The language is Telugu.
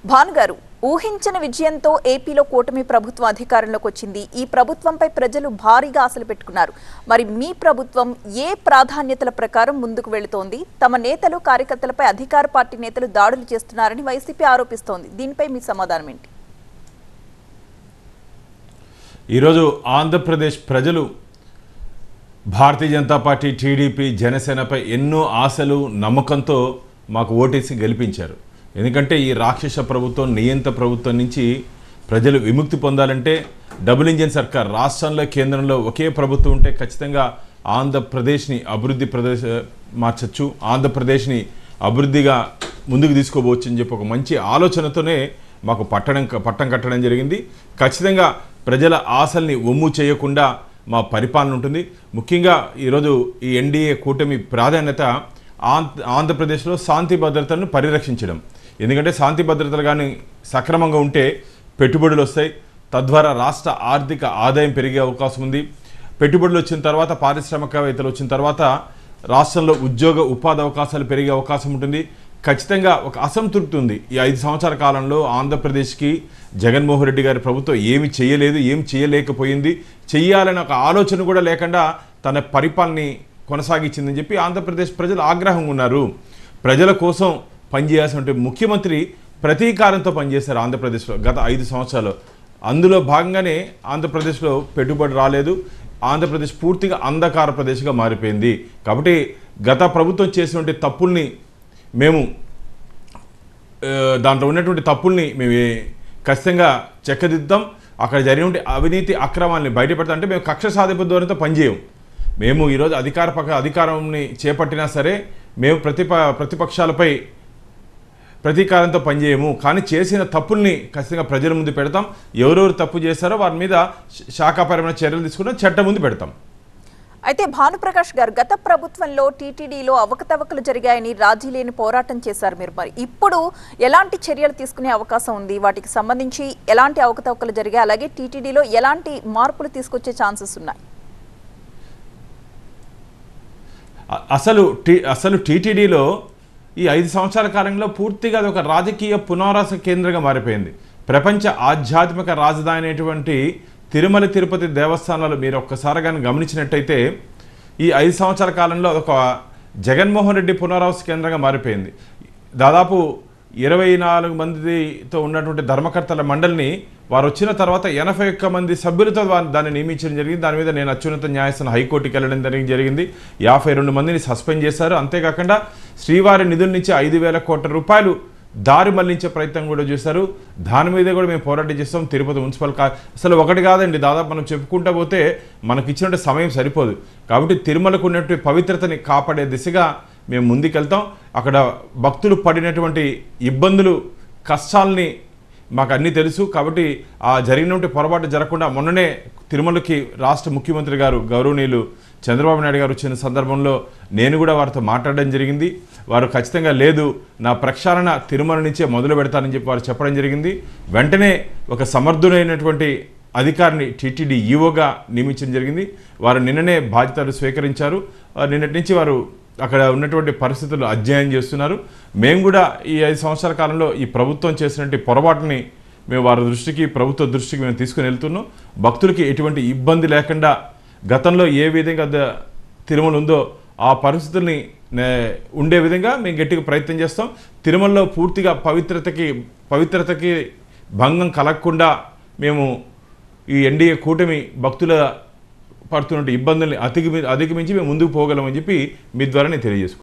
భానుగారు ఊహించని విజయంతో ఏపీలో కూటమి ప్రభుత్వం అధికారంలోకి వచ్చింది. ఈ ప్రభుత్వంపై ప్రజలు భారీగా ఆశలు పెట్టుకున్నారు. మరి మీ ప్రభుత్వం ఏ ప్రాధాన్యతల ప్రకారం ముందుకు వెళుతోంది? తమ నేతలు కార్యకర్తలపై అధికార పార్టీ నేతలు దాడులు చేస్తున్నారని వైసీపీ ఆరోపిస్తోంది. దీనిపై మీ సమాధానం ఏంటి? ఈరోజు ఆంధ్రప్రదేశ్ ప్రజలు భారతీయ జనతా పార్టీ, టీడీపీ, జనసేనపై ఎన్నో ఆశలు, నమ్మకంతో మాకు ఓటేసి గెలిపించారు. ఎందుకంటే ఈ రాక్షస ప్రభుత్వం, నియంత ప్రభుత్వం నుంచి ప్రజలు విముక్తి పొందాలంటే డబుల్ ఇంజిన్ సర్కార్ రాష్ట్రంలో, కేంద్రంలో ఒకే ప్రభుత్వం ఉంటే ఖచ్చితంగా ఆంధ్రప్రదేశ్ని అభివృద్ధి మార్చచ్చు, ఆంధ్రప్రదేశ్ని అభివృద్ధిగా ముందుకు తీసుకోవచ్చు అని చెప్పి ఒక మంచి ఆలోచనతోనే మాకు పట్టం కట్టడం జరిగింది. ఖచ్చితంగా ప్రజల ఆశల్ని ఒమ్ము చేయకుండా మా పరిపాలన ఉంటుంది. ముఖ్యంగా ఈరోజు ఈ ఎన్డీఏ కూటమి ప్రాధాన్యత ఆంధ్రప్రదేశ్లో శాంతి భద్రతలను పరిరక్షించడం. ఎందుకంటే శాంతి భద్రతలు కానీ సక్రమంగా ఉంటే పెట్టుబడులు వస్తాయి, తద్వారా రాష్ట్ర ఆర్థిక ఆదాయం పెరిగే అవకాశం ఉంది. పెట్టుబడులు వచ్చిన తర్వాత, పారిశ్రామికవేత్తలు వచ్చిన తర్వాత రాష్ట్రంలో ఉద్యోగ ఉపాధి అవకాశాలు పెరిగే అవకాశం ఉంటుంది. ఖచ్చితంగా ఒక అసంతృప్తి ఉంది. ఈ 5 సంవత్సరాల కాలంలో ఆంధ్రప్రదేశ్కి జగన్మోహన్ రెడ్డి గారి ప్రభుత్వం ఏమి చేయలేదు, ఏమి చేయలేకపోయింది, చెయ్యాలని ఒక ఆలోచన కూడా లేకుండా తన పరిపాలనని కొనసాగించిందని చెప్పి ఆంధ్రప్రదేశ్ ప్రజలు ఆగ్రహంగా ఉన్నారు. ప్రజల కోసం పనిచేయాల్సిన ముఖ్యమంత్రి ప్రతీకారంతో పనిచేశారు ఆంధ్రప్రదేశ్లో గత 5 సంవత్సరాలు. అందులో భాగంగానే ఆంధ్రప్రదేశ్లో పెట్టుబడి రాలేదు. ఆంధ్రప్రదేశ్ పూర్తిగా అంధకార ప్రదేశ్గా మారిపోయింది. కాబట్టి గత ప్రభుత్వం చేసినటువంటి తప్పుల్ని మేము దాంట్లో ఉన్నటువంటి తప్పుల్ని మేము ఖచ్చితంగా చెక్కదిద్దాం. అక్కడ జరిగినటువంటి అవినీతి అక్రమాలని బయటపెడతాం. అంటే మేము కక్ష సాధింపు ధోరణితో పనిచేయం. మేము ఈరోజు అధికారాన్ని చేపట్టినా సరే మేము ప్రతిపక్షాలపై ప్రతీకారంతో పనిచేయము. కానీ చేసిన తప్పుల్ని ఖచ్చితంగా ప్రజల ముందు పెడతాం. ఎవరెవరు తప్పు చేశారో వారి మీద శాఖాపరమైన చర్యలు తీసుకుంటాం, చట్టం ముందు పెడతాం. అయితే భానుప్రకాష్ గారు, గత ప్రభుత్వంలో టీటీడీలో అవకతవకలు జరిగాయని రాజీ లేని పోరాటం చేశారు మీరు. మరి ఇప్పుడు ఎలాంటి చర్యలు తీసుకునే అవకాశం ఉంది? వాటికి సంబంధించి ఎలాంటి అవకతవకలు జరిగాయి? అలాగే టీటీడీలో ఎలాంటి మార్పులు తీసుకొచ్చే ఛాన్సెస్ ఉన్నాయి? అసలు టీటీడీలో ఈ 5 సంవత్సరాల కాలంలో పూర్తిగా అది ఒక రాజకీయ పునరావాస కేంద్రంగా మారిపోయింది. ప్రపంచ ఆధ్యాత్మిక రాజధాని అయినటువంటి తిరుమల తిరుపతి దేవస్థానాలు మీరు ఒక్కసారి కానీ గమనించినట్టయితే ఈ 5 సంవత్సరాల కాలంలో ఒక జగన్మోహన్ రెడ్డి పునరావాస కేంద్రంగా మారిపోయింది. దాదాపు 24 మందితో ఉన్నటువంటి ధర్మకర్తల మండలిని వారు వచ్చిన తర్వాత 81 మంది సభ్యులతో దాన్ని నియమించడం జరిగింది. దాని మీద నేను అత్యున్నత న్యాయస్థానం హైకోర్టుకి వెళ్ళడం జరిగింది. 52 మందిని సస్పెండ్ చేశారు. అంతేకాకుండా శ్రీవారి నిధుల నుంచి 5,000 కోట్ల రూపాయలు దారి మళ్లించే ప్రయత్నం కూడా చేశారు. దాని మీద కూడా మేము పోరాటం చేస్తాం. తిరుపతి మున్సిపల్ అసలు ఒకటి కాదండి, దాదాపు మనం చెప్పుకుంటూ పోతే మనకి ఇచ్చినట్టు సమయం సరిపోదు. కాబట్టి తిరుమలకు ఉన్నటువంటి పవిత్రతని కాపాడే దిశగా మేము ముందుకెళ్తాం. అక్కడ భక్తులు పడినటువంటి ఇబ్బందులు, కష్టాలని మాకు అన్నీ తెలుసు. కాబట్టి ఆ జరిగినటువంటి పొరపాటు జరగకుండా మొన్ననే తిరుమలకి రాష్ట్ర ముఖ్యమంత్రి గారు గౌరవనీయులు చంద్రబాబు నాయుడు గారు వచ్చిన సందర్భంలో నేను కూడా వారితో మాట్లాడడం జరిగింది. వారు ఖచ్చితంగా లేదు, నా ప్రక్షాళన తిరుమల నుంచే మొదలు పెడతానని చెప్పి వారు చెప్పడం జరిగింది. వెంటనే ఒక సమర్థుడైనటువంటి అధికారిని టీటీడీ ఈఓగా నియమించడం జరిగింది. వారు నిన్ననే బాధ్యతలు స్వీకరించారు. నిన్నటి నుంచి వారు అక్కడ ఉన్నటువంటి పరిస్థితులు అధ్యయనం చేస్తున్నారు. మేము కూడా ఈ 5 సంవత్సరాల కాలంలో ఈ ప్రభుత్వం చేసినటువంటి పొరపాటుని మేము వారి దృష్టికి, ప్రభుత్వ దృష్టికి మేము తీసుకుని వెళ్తున్నాం. భక్తులకి ఎటువంటి ఇబ్బంది లేకుండా గతంలో ఏ విధంగా తిరుమల ఉందో ఆ పరిస్థితుల్ని ఉండే విధంగా మేము గట్టిగా ప్రయత్నం చేస్తాం. తిరుమలలో పూర్తిగా పవిత్రతకి భంగం కలగకుండా మేము ఈ ఎన్డీఏ కూటమి భక్తుల పడుతున్న ఇబ్బందుల్ని అధిగమించి మేము ముందుకు పోగలమని చెప్పి మీ ద్వారా నేను తెలియజేసుకుంటాను.